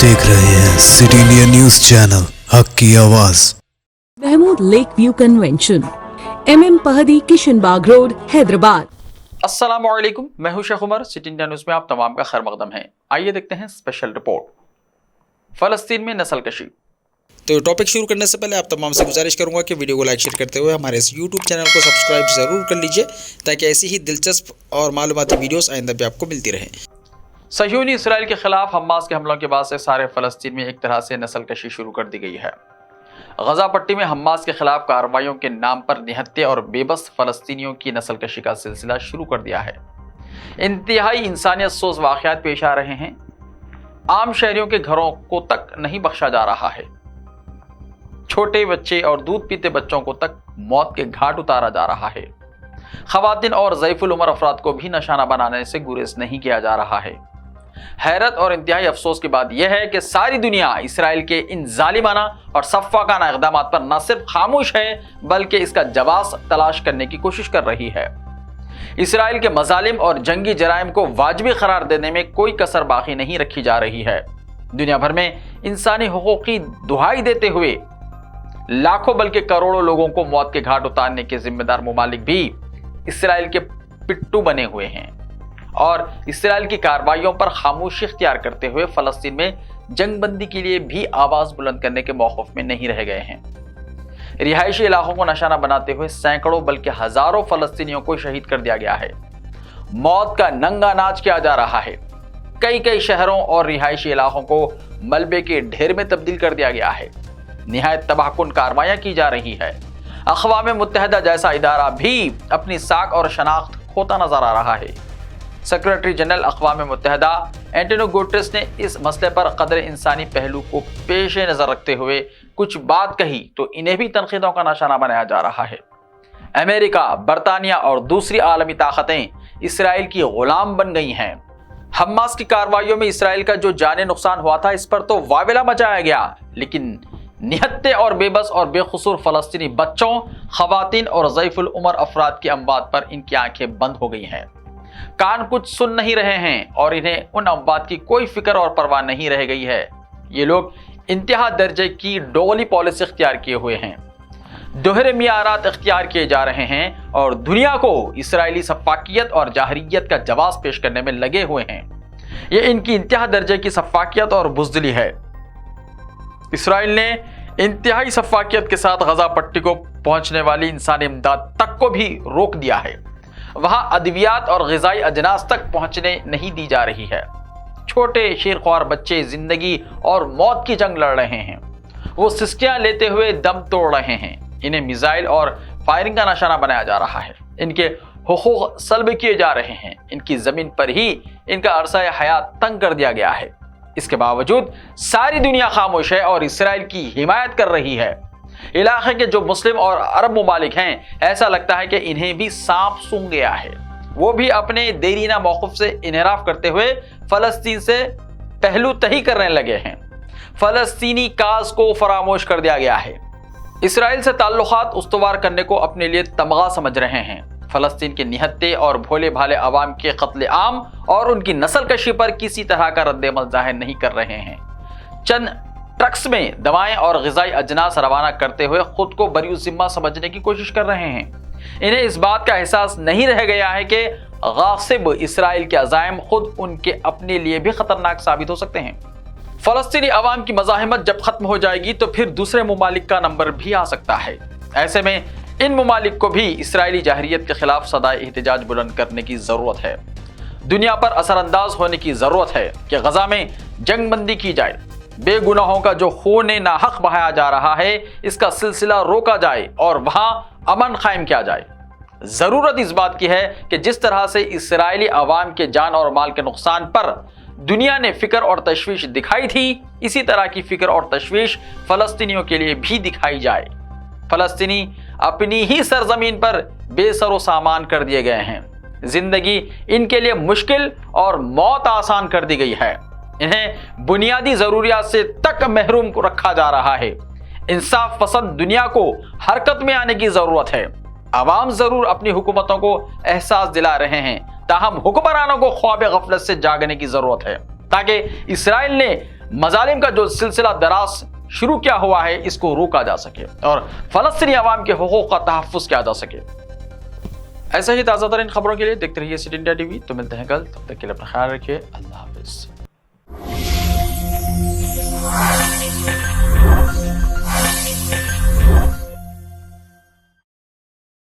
देख रहे हैं सिटी इंडिया न्यूज चैनल हक की आवाज। Mahmood lake view convention, MM Pahadi, Kishan Bagh road, Hyderabad. अस्सलाम वालेकुम, मैं हूं Sheikh Umar. City India news में आप तमाम का खैर मकदम है। आइए देखते हैं स्पेशल रिपोर्ट। फ़लस्तीन में नस्लकशी। तो टॉपिक शुरू करने से पहले आप तमाम से गुजारिश करूंगा कि वीडियो को लाइक शेयर करते हुए हमारे इस यूट्यूब चैनल को सब्सक्राइब ज़रूर कर लीजिए ताकि ऐसी ही दिलचस्प और मालूमाती वीडियोस आइंदा भी आपको मिलती रहें। सह्यूनी इसराइल के खिलाफ हमास के हमलों के बाद से सारे फ़लस्तीन में एक तरह से नस्लकशी शुरू कर दी गई है। गजा पट्टी में हमास के खिलाफ कार्रवाइयों के नाम पर निहत्थे और बेबस फ़लस्तीनियों की नस्लकशी का सिलसिला शुरू कर दिया है। इंतहाई इंसानियत सोच वाक़यात पेश आ रहे हैं। आम शहरियों के घरों को तक नहीं बख्शा जा रहा है। छोटे बच्चे और दूध पीते बच्चों को तक मौत के घाट उतारा जा रहा है। ख़वातीन और ज़ईफ़ुल उमर अफराद को भी निशाना बनाने से गुरेज नहीं किया जा रहा है। हैरत और इंतहाई अफसोस की बात यह है कि सारी दुनिया इसराइल के इन जालिमाना और सफ़ाकाना इक़दामात पर न सिर्फ खामोश है बल्कि इसका जवाब तलाश करने की कोशिश कर रही है। इसराइल के मजालिम और जंगी जराइम को वाजिबी करार देने में कोई कसर बाकी नहीं रखी जा रही है। दुनिया भर में इंसानी हुकूक़ की दुहाई देते हुए लाखों बल्कि करोड़ों लोगों को मौत के घाट उतारने के जिम्मेदार मुमालिक भी इसराइल के पिट्टू बने हुए हैं और इसराइल की कार्रवाइयों पर खामोशी इख्तियार करते हुए फ़लस्तीन में जंगबंदी के लिए भी आवाज़ बुलंद करने के मौक़िफ़ में नहीं रह गए हैं। रिहायशी इलाकों को निशाना बनाते हुए सैकड़ों बल्कि हज़ारों फ़लस्तीनियों को शहीद कर दिया गया है। मौत का नंगा नाच किया जा रहा है। कई कई शहरों और रिहायशी इलाकों को मलबे के ढेर में तब्दील कर दिया गया है। निहायत तबाहकुन कार्रवाइयाँ की जा रही है। अक़वाम मुत्तहिदा जैसा इदारा भी अपनी साख और शनाख्त खोता नजर आ रहा है। सेक्रेटरी जनरल अक़वाम मुत्तहिदा एंटोनियो गुटेरेस ने इस मसले पर कदर इंसानी पहलू को पेश नज़र रखते हुए कुछ बात कही तो इन्हें भी तनक़ीदों का निशाना बनाया जा रहा है। अमेरिका, बरतानिया और दूसरी आलमी ताकतें इसराइल की ग़ुलाम बन गई हैं। हमास की कार्रवाइयों में इसराइल का जो जाने नुकसान हुआ था इस पर तो वाविला मचाया गया, लेकिन निहत्थे और बेबस और बेकसूर फ़लस्तीनी बच्चों, ख़वातीन और ज़ईफ़ुल उमर अफराद की अमवात पर इनकी आंखें बंद हो गई हैं। कान कुछ सुन नहीं रहे हैं और इन्हें उन अमवात की कोई फिक्र और परवाह नहीं रह गई है। ये लोग इंतहा दर्जे की डोगली पॉलिसी इख्तियार किए हुए हैं, दोहरे मियारात इख्तियार किए जा रहे हैं और दुनिया को इसराइली सफाकियत और जाहरियत का जवाब पेश करने में लगे हुए हैं। ये इनकी इंतहा दर्जे की सफाकियत और बुज़दिली है। इसराइल ने इंतहाई सफाकियत के साथ गजा पट्टी को पहुंचने वाली इंसानी इमदाद तक को भी रोक दिया है। वहां अद्वियात और ग़िज़ाई अजनास तक पहुंचने नहीं दी जा रही है। छोटे शेरख्वार बच्चे जिंदगी और मौत की जंग लड़ रहे हैं। वो सिस्कियां लेते हुए दम तोड़ रहे हैं। इन्हें मिसाइल और फायरिंग का निशाना बनाया जा रहा है। इनके हुकूक सल्ब किए जा रहे हैं। इनकी ज़मीन पर ही इनका अरसा हयात तंग कर दिया गया है। इसके बावजूद सारी दुनिया खामोश है और इसराइल की हिमायत कर रही है। इलाके के जो मुस्लिम और अरब मुमालिक हैं, ऐसा लगता है कि इन्हें भी सांप सूंघ गया है। वो भी अपने देरीना मौक़िफ़ से इनहराफ करते हुए फ़लस्तीन से पहलू तही करने लगे हैं। फ़लस्तीनी काज को फरामोश कर दिया गया है। इसराइल से ताल्लुक़ात उस्तवार करने को अपने लिए तमगा समझ रहे हैं। फ़लस्तीन के निहत्थे और भोले भाले अवाम के कत्ले आम और उनकी नस्ल कशी पर किसी तरह का रद्द-ए-अमल ज़ाहिर नहीं कर रहे हैं। चंद ट्रक्स में दवाएं और ग़िज़ाई अजनास रवाना करते हुए खुद को बरी ज़िम्मा समझने की कोशिश कर रहे हैं। इन्हें इस बात का एहसास नहीं रह गया है कि गासिब इसराइल के अज़ाइम खुद उनके अपने लिए भी ख़तरनाक साबित हो सकते हैं। फ़लस्तीनी अवाम की मज़ाहिमत जब ख़त्म हो जाएगी तो फिर दूसरे मुमालिक का नंबर भी आ सकता है। ऐसे में इन मुमालिक को भी इसराइली जाहरियत के खिलाफ सदाए एहतजाज बुलंद करने की ज़रूरत है। दुनिया पर असरअंदाज होने की ज़रूरत है कि गजा में जंगबंदी की जाए। बेगुनाहों का जो खून नाहक बहाया जा रहा है इसका सिलसिला रोका जाए और वहां अमन कायम किया जाए। ज़रूरत इस बात की है कि जिस तरह से इसराइली अवाम के जान और माल के नुकसान पर दुनिया ने फिक्र और तशवीश दिखाई थी, इसी तरह की फिक्र और तशवीश फ़लस्तीनियों के लिए भी दिखाई जाए। फ़लस्तीनी अपनी ही सरजमीन पर बेसरो सामान कर दिए गए हैं। जिंदगी इनके लिए मुश्किल और मौत आसान कर दी गई है। इन्हें बुनियादी ज़रूरियात से तक महरूम को रखा जा रहा है। इंसाफ पसंद दुनिया को हरकत में आने की ज़रूरत है। अवाम ज़रूर अपनी हुकूमतों को एहसास दिला रहे हैं, ताहम हुक्मरानों को ख्वाब गफलत से जागने की ज़रूरत है ताकि इसराइल ने مظالم کا جو سلسلہ دراز شروع کیا ہوا ہے اس کو روکا جا سکے اور فلسطینی عوام کے حقوق کا تحفظ کیا جا سکے۔ ایسے ہی تازہ ترین خبروں کے لیے دیکھتے رہیے سٹی انڈیا ٹی وی۔ تو ملتے ہیں کل، تب تک کے لیے اپنا خیال رکھیے، اللہ حافظ۔